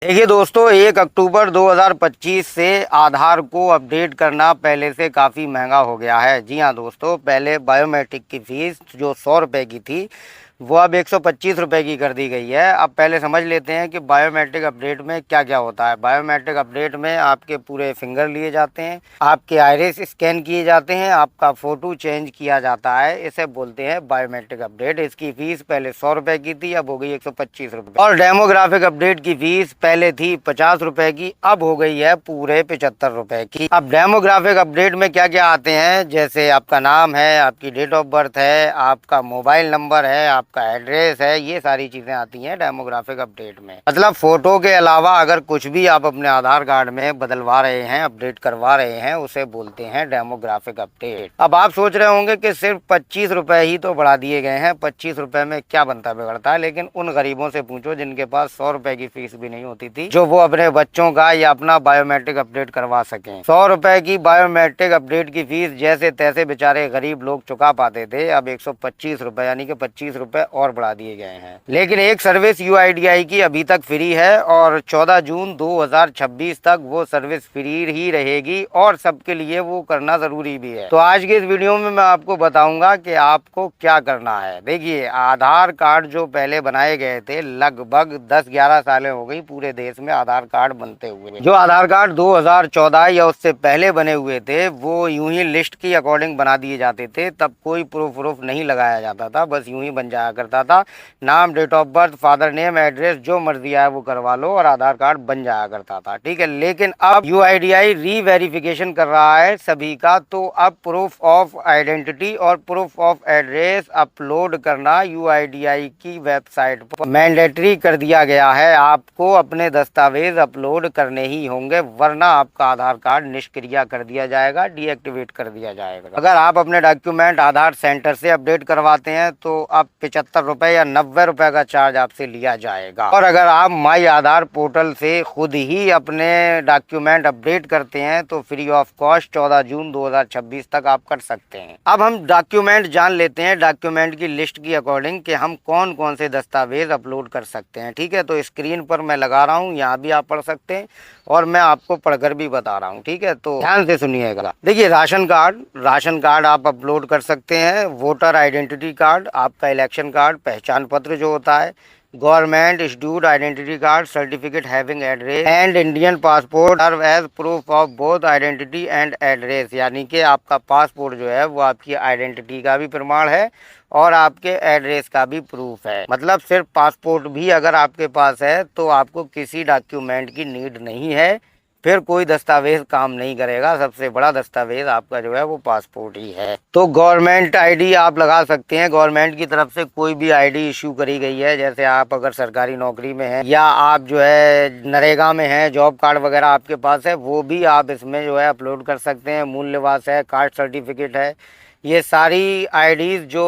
देखिए दोस्तों, 1 अक्टूबर 2025 से आधार को अपडेट करना पहले से काफ़ी महंगा हो गया है। जी हाँ दोस्तों, पहले बायोमेट्रिक की फ़ीस जो 100 रुपये की थी वो अब 125 रुपये की कर दी गई है। अब पहले समझ लेते हैं कि बायोमेट्रिक अपडेट में क्या क्या होता है। बायोमेट्रिक अपडेट में आपके पूरे फिंगर लिए जाते हैं, आपके आइरिस स्कैन किए जाते हैं, आपका फ़ोटो चेंज किया जाता है। इसे बोलते हैं बायोमेट्रिक अपडेट। इसकी फ़ीस पहले 100 रुपये की थी, अब हो गई 125 रुपये। और डेमोग्राफिक अपडेट की फ़ीस पहले थी 50 रुपये की, अब हो गई है पूरे 75 रुपये की। अब डेमोग्राफिक अपडेट में क्या क्या आते हैं, जैसे आपका नाम है, आपकी डेट ऑफ बर्थ है, आपका मोबाइल नंबर है, आपका एड्रेस है, ये सारी चीज़ें आती हैं डेमोग्राफिक अपडेट में। मतलब फ़ोटो के अलावा अगर कुछ भी आप अपने आधार कार्ड में बदलवा रहे हैं, अपडेट करवा रहे हैं, उसे बोलते हैं डेमोग्राफिक अपडेट। अब आप सोच रहे होंगे कि सिर्फ 25 रुपये ही तो बढ़ा दिए गए हैं, 25 रुपये में क्या बनता बिगड़ता है। लेकिन उन गरीबों से पूछो जिनके पास 100 रुपये की फीस भी नहीं होती थी, जो वो अपने बच्चों का या अपना बायोमेट्रिक अपडेट करवा सकें। 100 रुपये की बायोमेट्रिक अपडेट की फीस जैसे तैसे बेचारे गरीब लोग चुका पाते थे, अब 125 रुपये यानी कि 25 रुपये और बढ़ा दिए गए हैं। लेकिन एक सर्विस यूआईडीआई की अभी तक फ्री है और 14 जून 2026 तक वो सर्विस फ्री ही रहेगी और सबके लिए वो करना जरूरी भी है। तो आज के इस वीडियो में मैं आपको बताऊंगा कि आपको क्या करना है। देखिए, आधार कार्ड जो पहले बनाए गए थे, लगभग 10-11 सालें हो गई पूरे देश में आधार कार्ड बनते हुए। जो आधार कार्ड 2014 या उससे पहले बने हुए थे वो यूं ही लिस्ट की अकॉर्डिंग बना दिए जाते थे। तब कोई प्रूफ नहीं लगाया जाता था, बस यूं ही बन जाया करता था। नाम, date of birth, father name, address, जो मर्जी आए वो करवा लो और आधार कार्ड बन जाया करता था। ठीक है, लेकिन अब यूआईडीआई रीवेरिफिकेशन कर रहा है सभी का, तो अब प्रूफ ऑफ आइडेंटिटी और प्रूफ ऑफ एड्रेस अपलोड करना यूआईडीआई की वेबसाइट पर मैंडेटरी कर दिया गया है। आपको अपने दस्तावेज अपलोड करने ही होंगे, वरना आपका आधार कार्ड निष्क्रिय कर दिया जाएगा, डीएक्टिवेट कर दिया जाएगा। अगर आप अपने डॉक्यूमेंट आधार सेंटर से अपडेट करवाते हैं तो अब 75 रुपये या 90 रुपये का चार्ज आपसे लिया जाएगा। और अगर आप माई आधार पोर्टल से खुद ही अपने डॉक्यूमेंट अपडेट करते हैं तो फ्री ऑफ कॉस्ट 14 जून 2026 तक आप कर सकते हैं। अब हम डॉक्यूमेंट जान लेते हैं, डॉक्यूमेंट की लिस्ट की अकॉर्डिंग कि हम कौन कौन से दस्तावेज अपलोड कर सकते हैं। ठीक है, तो स्क्रीन पर मैं लगा रहा हूँ, यहाँ भी आप पढ़ सकते हैं और मैं आपको पढ़कर भी बता रहा हूँ। ठीक है, तो ध्यान से सुनिएगा। देखिए, राशन कार्ड आप अपलोड कर सकते हैं, वोटर आइडेंटिटी कार्ड, आपका इलेक्शन कार्ड, पहचान पत्र जो होता है, government issued identity card, certificate having address and Indian passport serve as proof of both identity and address. यानी कि आपका पासपोर्ट जो है वो आपकी आइडेंटिटी का भी प्रमाण है और आपके एड्रेस का भी प्रूफ है। मतलब सिर्फ पासपोर्ट भी अगर आपके पास है तो आपको किसी डॉक्यूमेंट की नीड नहीं है, फिर कोई दस्तावेज काम नहीं करेगा। सबसे बड़ा दस्तावेज आपका जो है वो पासपोर्ट ही है। तो गवर्नमेंट आईडी आप लगा सकते हैं, गवर्नमेंट की तरफ से कोई भी आईडी इशू करी गई है, जैसे आप अगर सरकारी नौकरी में हैं या आप जो है नरेगा में हैं, जॉब कार्ड वगैरह आपके पास है, वो भी आप इसमें जो है अपलोड कर सकते हैं। मूल निवास है, कास्ट सर्टिफिकेट है, ये सारी आईडीज़ जो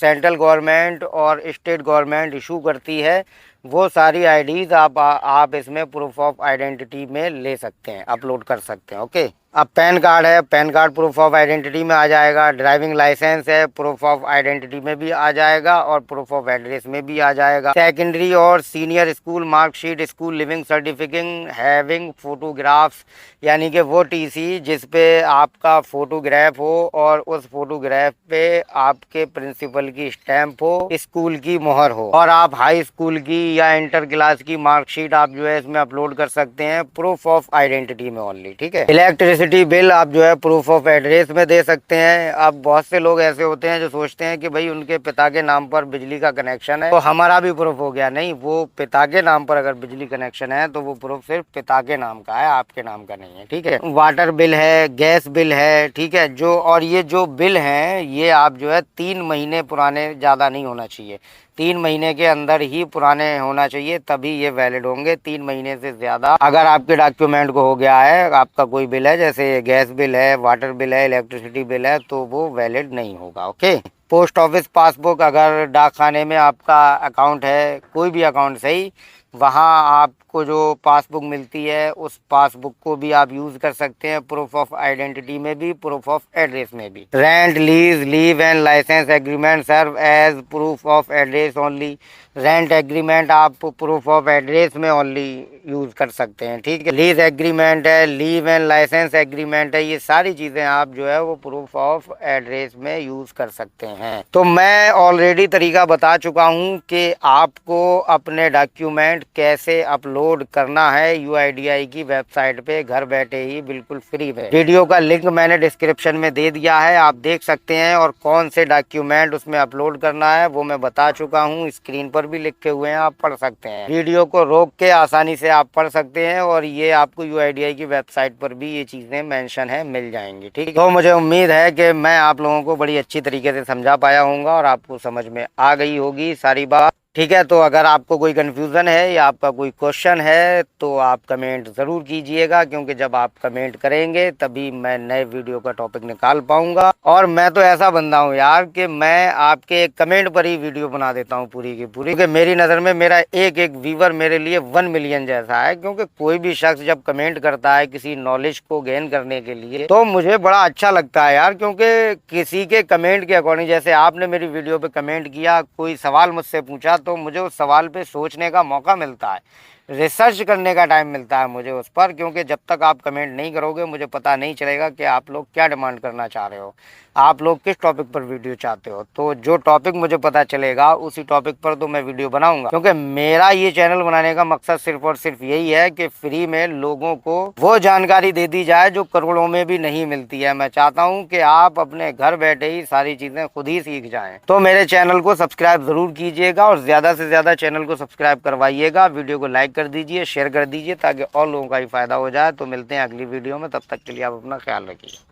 सेंट्रल गवर्नमेंट और स्टेट गवर्नमेंट इशू करती है, वो सारी आईडीज़ आप इसमें प्रूफ ऑफ आइडेंटिटी में ले सकते हैं, अपलोड कर सकते हैं। ओके, अब पैन कार्ड है, pan card proof of identity में आ जाएगा। ड्राइविंग लाइसेंस है, प्रूफ ऑफ आइडेंटिटी में भी आ जाएगा और प्रूफ ऑफ एड्रेस में भी आ जाएगा। सेकेंडरी और senior school marksheet, school leaving certificate having photographs, यानी कि वो टीसी जिसपे आपका फोटोग्राफ हो और उस फोटोग्राफ पे आपके प्रिंसिपल की स्टैंप हो, स्कूल की मोहर हो, और आप हाई स्कूल की या इंटर क्लास की मार्कशीट आप जो है इसमें अपलोड कर सकते हैं, प्रूफ ऑफ आइडेंटिटी में ओनली। ठीक है, इलेक्ट्रिसिटी बिल आप जो है प्रूफ ऑफ एड्रेस में दे सकते हैं। अब बहुत से लोग ऐसे होते हैं जो सोचते हैं कि भाई उनके पिता के नाम पर बिजली का कनेक्शन है तो हमारा भी प्रूफ हो गया। नहीं, वो पिता के नाम पर अगर बिजली कनेक्शन है तो वो प्रूफ सिर्फ पिता के नाम का है, आपके नाम का नहीं है। ठीक है, वाटर बिल है, गैस बिल है। ठीक है, जो और ये जो बिल हैं ये आप जो है 3 महीने पुराने, ज़्यादा नहीं होना चाहिए, 3 महीने के अंदर ही पुराने होना चाहिए, तभी ये वैलिड होंगे। 3 महीने से ज़्यादा अगर आपके डॉक्यूमेंट को हो गया है, आपका कोई बिल है जैसे गैस बिल है, वाटर बिल है, इलेक्ट्रिसिटी बिल है, तो वो वैलिड नहीं होगा। ओके, पोस्ट ऑफिस पासबुक, अगर डाक खाने में आपका अकाउंट है, कोई भी अकाउंट सही, वहाँ आपको जो पासबुक मिलती है उस पासबुक को भी आप यूज़ कर सकते हैं, प्रूफ ऑफ आइडेंटिटी में भी, प्रूफ ऑफ एड्रेस में भी। Rent, lease, leave and license agreement serve as proof of address only. Rent agreement आप प्रूफ ऑफ एड्रेस में ओनली यूज़ कर सकते हैं, ठीक है। लीज एग्रीमेंट है, लीव एंड लाइसेंस एग्रीमेंट है, ये सारी चीज़ें आप जो है वो प्रूफ ऑफ एड्रेस में यूज़ कर सकते हैं। तो मैं ऑलरेडी तरीका बता चुका हूँ कि आपको अपने डॉक्यूमेंट कैसे अपलोड करना है यूआईडीआई की वेबसाइट पे घर बैठे ही बिल्कुल फ्री में। वीडियो का लिंक मैंने डिस्क्रिप्शन में दे दिया है, आप देख सकते हैं। और कौन से डॉक्यूमेंट उसमें अपलोड करना है वो मैं बता चुका हूँ, स्क्रीन पर भी लिखे हुए हैं, आप पढ़ सकते हैं। वीडियो को रोक के आसानी से आप पढ़ सकते हैं और ये आपको यूआईडीआई की वेबसाइट पर भी ये चीज़ें मेंशन है, मिल जाएंगी, ठीक है। तो मुझे उम्मीद है कि मैं आप लोगों को बड़ी अच्छी तरीके से समझा पाया हूँगा और आपको समझ में आ गई होगी सारी बात, ठीक है। तो अगर आपको कोई कन्फ्यूज़न है या आपका कोई क्वेश्चन है तो आप कमेंट ज़रूर कीजिएगा, क्योंकि जब आप कमेंट करेंगे तभी मैं नए वीडियो का टॉपिक निकाल पाऊंगा। और मैं तो ऐसा बंदा हूं यार कि मैं आपके कमेंट पर ही वीडियो बना देता हूं पूरी की पूरी, क्योंकि मेरी नज़र में मेरा एक एक व्यूवर मेरे लिए 1 मिलियन जैसा है। क्योंकि कोई भी शख्स जब कमेंट करता है किसी नॉलेज को गेन करने के लिए तो मुझे बड़ा अच्छा लगता है यार, क्योंकि किसी के कमेंट के अकॉर्डिंग, जैसे आपने मेरी वीडियो पे कमेंट किया, कोई सवाल मुझसे पूछा, तो मुझे उस सवाल पे सोचने का मौका मिलता है, रिसर्च करने का टाइम मिलता है मुझे उस पर। क्योंकि जब तक आप कमेंट नहीं करोगे मुझे पता नहीं चलेगा कि आप लोग क्या डिमांड करना चाह रहे हो, आप लोग किस टॉपिक पर वीडियो चाहते हो। तो जो टॉपिक मुझे पता चलेगा उसी टॉपिक पर तो मैं वीडियो बनाऊंगा, क्योंकि मेरा ये चैनल बनाने का मकसद सिर्फ और सिर्फ यही है कि फ्री में लोगों को वो जानकारी दे दी जाए जो करोड़ों में भी नहीं मिलती है। मैं चाहता हूँ कि आप अपने घर बैठे ही सारी चीज़ें खुद ही सीख जाएं। तो मेरे चैनल को सब्सक्राइब ज़रूर कीजिएगा और ज़्यादा से ज़्यादा चैनल को सब्सक्राइब करवाइएगा, वीडियो को लाइक कर दीजिए, शेयर कर दीजिए, ताकि और लोगों का ही फायदा हो जाए। तो मिलते हैं अगली वीडियो में, तब तक के लिए आप अपना ख्याल रखिए।